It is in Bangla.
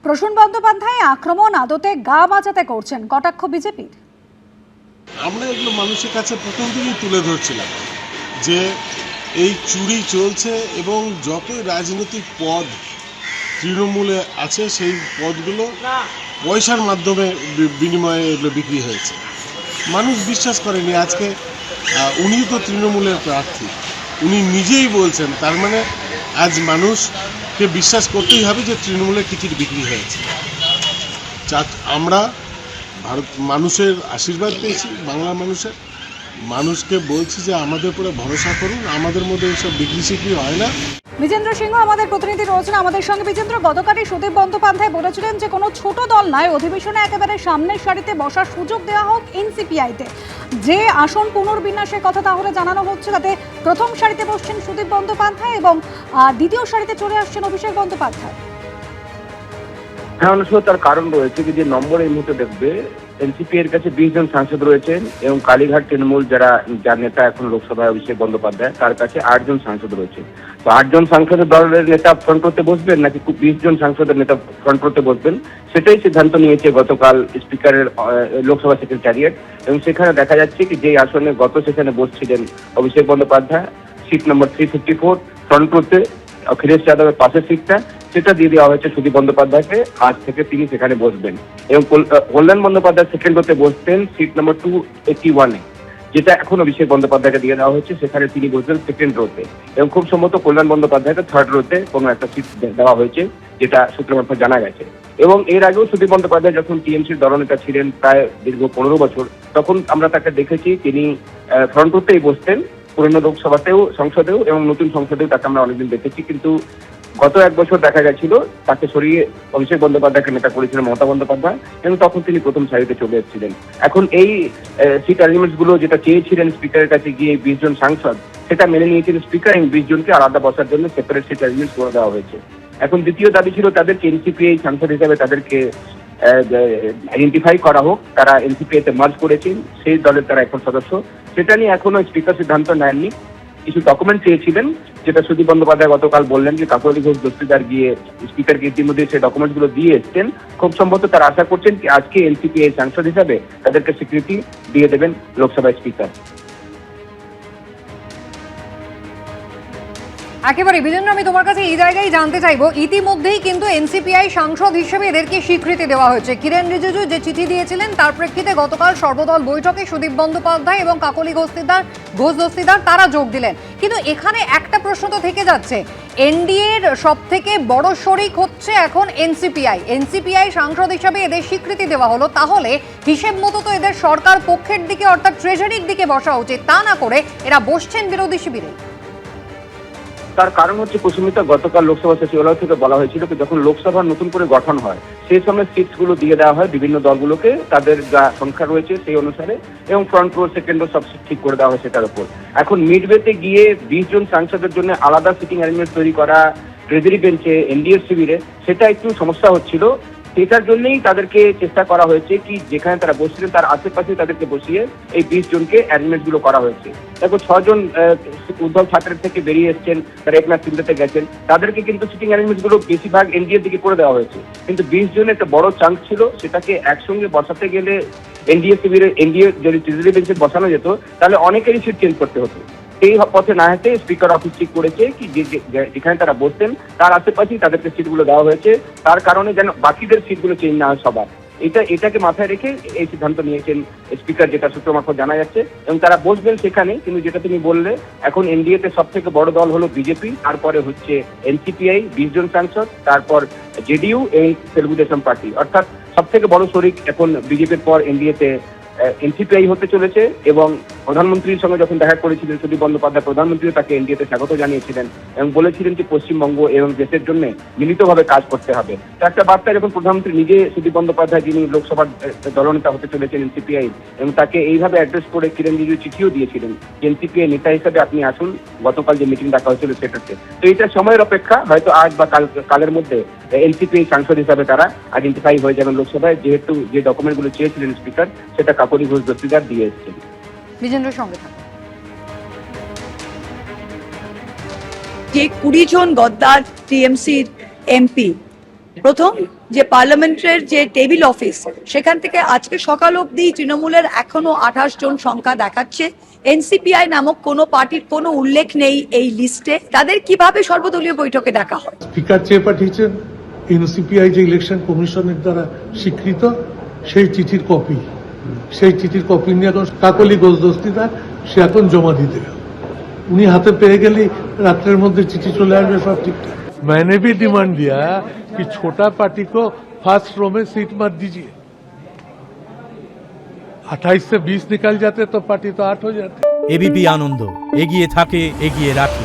প্রসূন বন্দ্যোপাধ্যায় আক্রমণ আদতে গা বাঁচাতে করছেন, কটাক্ষ বিজেপির। আমরা এগুলো মানুষের কাছে প্রথম থেকেই তুলে ধরছিলাম যে এই চুরি চলছে এবং যতই রাজনৈতিক পদ তৃণমূলে আছে সেই পদগুলো পয়সার মাধ্যমে বিনিময়ে এগুলো বিক্রি হয়েছে। মানুষ বিশ্বাস করেনি। আজকে উনি তো তৃণমূলের প্রার্থী, উনি নিজেই বলছেন, তার মানে আজ মানুষকে বিশ্বাস করতেই হবে যে তৃণমূলের টিকিট বিক্রি হয়েছে। আমরা মানুষের আশীর্বাদ পেয়েছি, বাংলা মানুষকে বলছি যে আমাদের উপরে ভরসা করুন, আমাদের মধ্যে এইসব বিক্রি সিক্রি হয় না। বিজেন্দ্র সিংহ আমাদের প্রতিনিধি রয়েছেন আমাদের সঙ্গে। বিজেন্দ্র, গতকালই সুদীপ বন্দ্যোপাধ্যায় বলেছিলেন যে কোনো ছোট দল নয়, অধিবেশনে একেবারে সামনের সারিতে বসার সুযোগ দেওয়া হোক এনসিপিআইতে। যে আসন পুনর্বিন্যাসের কথা তাহলে জানানো হচ্ছে, তাতে প্রথম সারিতে বসছেন সুদীপ বন্দ্যোপাধ্যায় এবং দ্বিতীয় সারিতে চলে আসছেন অভিষেক বন্দ্যোপাধ্যায়। হ্যাঁ, অনুষ্ঠিত তার কারণ রয়েছে যে নম্বর এই মুহূর্তে দেখবে এনসিপি এর কাছে 20 জন সাংসদ রয়েছেন এবং কালীঘাট তৃণমূল যার নেতা এখন লোকসভায় অভিষেক বন্দ্যোপাধ্যায়, তার কাছে 8 জন সাংসদ রয়েছে। তো 8 জন সাংসদের দলের নেতা ফ্রন্ট রোতে বসবেন নাকি 20 জন সাংসদের নেতা ফ্রন্ট রোতে বসবেন, সেটাই সিদ্ধান্ত নিয়েছে গতকাল স্পিকারের লোকসভা সেক্রেটারিয়েট। এবং সেখানে দেখা যাচ্ছে কি যে আসনে গত সেখানে বসছিলেন Abhishek Bandyopadhyay, seat number 354 front রোতে অখিলেশ যাদবের পাশের সিটটা, সেটা দিয়ে দেওয়া হয়েছে সুদীপ বন্দ্যোপাধ্যায়কে। আজ থেকে তিনি সেখানে বসবেন এবং কল্যাণ বন্দ্যোপাধ্যায় সেকেন্ড রোতে বসতেন সিট নম্বর 281-এ, যেটা এখন অভিষেক বন্দ্যোপাধ্যায়কে দিয়ে দেওয়া হয়েছে, সেখানে তিনি বসবেন সেকেন্ড রোতে। এবং খুব সম্ভবত কল্যাণ বন্দ্যোপাধ্যায়কে থার্ড রোতে কোনো একটা সিট দেওয়া হয়েছে, যেটা সূত্র মারফত জানা গেছে। এবং এর আগেও সুদীপ বন্দ্যোপাধ্যায় যখন টিএমসির দলনেতা ছিলেন প্রায় দীর্ঘ 15 বছর, তখন আমরা তাকে দেখেছি তিনি ফ্রন্ট রোতেই বসতেন, পুরনো লোকসভাতেও সংসদেও এবং নতুন সংসদেও তাকে আমরা অনেকদিন দেখেছি। কিন্তু গত 1 বছর দেখা গেছিল তাকে সরিয়ে অভিষেক বন্দ্যোপাধ্যায়কে নেতা করেছিলেন মমতা বন্দ্যোপাধ্যায় এবং তখন তিনি প্রথম সারিতে চলে এসেছিলেন। এখন এই সিট অ্যারেঞ্জমেন্টস গুলো যেটা চেয়েছিলেন স্পিকারের কাছে গিয়ে 20 জন সাংসদ, সেটা মেনে নিয়েছেন স্পিকার এবং 20 জনকে আলাদা বসার জন্য সেপারেট সিট অ্যারেঞ্জমেন্টস করে দেওয়া হয়েছে। এখন দ্বিতীয় দাবি ছিল তাদেরকে এনসিপিআই সাংসদ হিসাবে তাদেরকে আইডেন্টিফাই করা হোক, তারা এনসিপিআইতে মার্জ করেছেন, সেই দলের তারা এখন সদস্য। সেটা নিয়ে এখনো স্পিকার সিদ্ধান্ত নেননি। কিছু ডকুমেন্ট চেয়েছিলেন, যেটা সুদীপ বন্দ্যোপাধ্যায় গতকাল বললেন যে কাকলি ঘোষ দস্তিদার গিয়ে স্পিকারকে ইতিমধ্যে সেই ডকুমেন্টস গুলো দিয়ে এসছেন। খুব সম্ভবত তারা আশা করছেন কি আজকে এনসিপিআই সাংসদ হিসাবে তাদেরকে স্বীকৃতি দিয়ে দেবেন লোকসভার স্পিকার। একেবারে বিজেন্দ্র, আমি তোমার কাছে এই জায়গায় জানতে চাইবো, ইতিমধ্যেই কিন্তু এনসিপিআই সাংসদ হিসেবে এদেরকে স্বীকৃতি দেওয়া হয়েছে। কিরেন রিজিজু যে চিঠি দিয়েছিলেন তার প্রেক্ষিতে গতকাল সর্বদল বৈঠকে সুদীপ বন্দ্যোপাধ্যায় এবং কাকলি ঘোষ দস্তিদার তারা যোগ দিলেন। কিন্তু এখানে একটা প্রশ্ন তো থেকে যাচ্ছে, এনডিএর সব থেকে বড় শরিক হচ্ছে এখন এনসিপিআই সাংসদ হিসাবে এদের স্বীকৃতি দেওয়া হলো, তাহলে হিসেব মতো তো এদের সরকার পক্ষের দিকে অর্থাৎ ট্রেজারির দিকে বসা উচিত, তা না করে এরা বসছেন বিরোধী শিবিরে। তার কারণ হচ্ছে কুসুমিতা, গতকাল লোকসভা সচিবালয় থেকে বলা হয়েছিল যে যখন লোকসভা নতুন করে গঠন হয় সেই সময় সিটস গুলো দিয়ে দেওয়া হয় বিভিন্ন দলগুলোকে, তাদের যা সংখ্যা রয়েছে সেই অনুসারে, এবং ফ্রন্ট রো সেকেন্ড রো সব ঠিক করে দেওয়া হয় সেটার উপর। এখন মিডওয়েতে গিয়ে 20 জন সাংসদের জন্য আলাদা সিটিং অ্যারেঞ্জমেন্ট তৈরি করা ট্রেজারি বেঞ্চে এনডিএর শিবিরে, সেটা একটু সমস্যা হচ্ছিল। সেটার জন্যই তাদেরকে চেষ্টা করা হয়েছে কি যেখানে তারা বসছিলেন তার আশেপাশে তাদেরকে বসিয়ে এই 20 জনকে অ্যারেঞ্জমেন্ট গুলো করা হয়েছে। দেখো 6 জন উদ্ধব ঠাকরের থেকে বেরিয়ে এসছেন, তারা একনাথ শিন্দেতে গেছেন, তাদেরকে কিন্তু সিটিং অ্যারেঞ্জমেন্ট গুলো বেশিরভাগ এনডিএর দিকে করে দেওয়া হয়েছে। কিন্তু 20 জনের একটা বড় চান্স ছিল, সেটাকে একসঙ্গে বসাতে গেলে এনডিএ যদি ট্রেজারি বেঞ্চে বসানো যেত তাহলে অনেকেরই সিট চেঞ্জ করতে হতো। এই পথে না হেঁটে স্পিকার অফিস ঠিক করেছে কি যেখানে তারা বসতেন তার আশেপাশেই তাদেরকে সিটগুলো দেওয়া হয়েছে, তার কারণে যেন বাকিদের সিটগুলো চেঞ্জ না হয় সবার। এটাকে মাথায় রেখে এই সিদ্ধান্ত নিয়েছেন স্পিকার, যেটা সূত্র মারফত জানা যাচ্ছে। এবং তারা বসবেন সেখানে, কিন্তু যেটা তুমি বললে এখন এনডিএতে সব থেকে বড় দল হলো বিজেপি, তারপরে হচ্ছে এনসিপিআই 20 জন সাংসদ, তারপর জেডিইউ এবং তেলুগু দেশম পার্টি, অর্থাৎ সব থেকে বড় শরিক এখন বিজেপির পর এনডিএতে এনসিপিআই হতে চলেছে। এবং প্রধানমন্ত্রীর সঙ্গে যখন দেখা করেছিলেন সুদীপ বন্দ্যোপাধ্যায়, প্রধানমন্ত্রী তাকে এনডিএতে স্বাগত জানিয়েছিলেন এবং বলেছিলেন যে পশ্চিমবঙ্গ এবং দেশের জন্য মিলিতভাবে কাজ করতে হবে। তো একটা বার্তা যখন প্রধানমন্ত্রী নিজে সুদীপ বন্দ্যোপাধ্যায়, যিনি লোকসভার দলনেতা হতে চলেছেন এনসিপিআই, এবং তাকে এইভাবে অ্যাড্রেস করে কিরেন রিজিজু চিঠিও দিয়েছিলেন যে এনসিপিআই নেতা হিসাবে আপনি আসুন, গতকাল যে মিটিং ডাকা হয়েছিল সেটাতে। তো এটা সময়ের অপেক্ষা, হয়তো আজ বা কালের মধ্যে এনসিপিআই সাংসদ হিসাবে তারা আইডেন্টিফাই হয়ে যাবেন লোকসভায়, যেহেতু যে ডকুমেন্টগুলো চেয়েছিলেন স্পিকার সেটা কাকলি ঘোষ দস্তিদার দিয়ে এসেছেন। বিজেন্দ্র সঙ্গে থাকুন। যে 20 জন গদ্দার টিএমসির এমপি প্রথম যে পার্লামেন্টের যে টেবিল অফিস সেখান থেকে আজকে সকাল অবধি তৃণমূলের এখনো 28 জন সংখ্যা দেখাচ্ছে। এনসিপিআই নামক কোনো পার্টির কোনো উল্লেখ নেই এই লিস্টে। তাদের কিভাবে সর্বদলীয় বৈঠকে ডাকা হয়? স্পিকার চেয়ে পাঠিয়েছেন এনসিপিআই যে ইলেকশন কমিশনের দ্বারা স্বীকৃত সেই চিঠির কপি নিয়ে এখন কাকলি গোজদস্তিদার সে এখন জমা দিতে গেল। উনি হাতে পেয়ে গেলেই রাত্রের মধ্যে চিঠি চলে আসবে, সব ঠিকঠাক। मैंने भी डिमांड दिया कि छोटा पार्टी को फर्स्ट रो में सीट मत दीजिए। 28 से 20 निकल जाते तो पार्टी तो 8 हो जाती। एबीपी आनंद एगिए थाके एगिए राखे।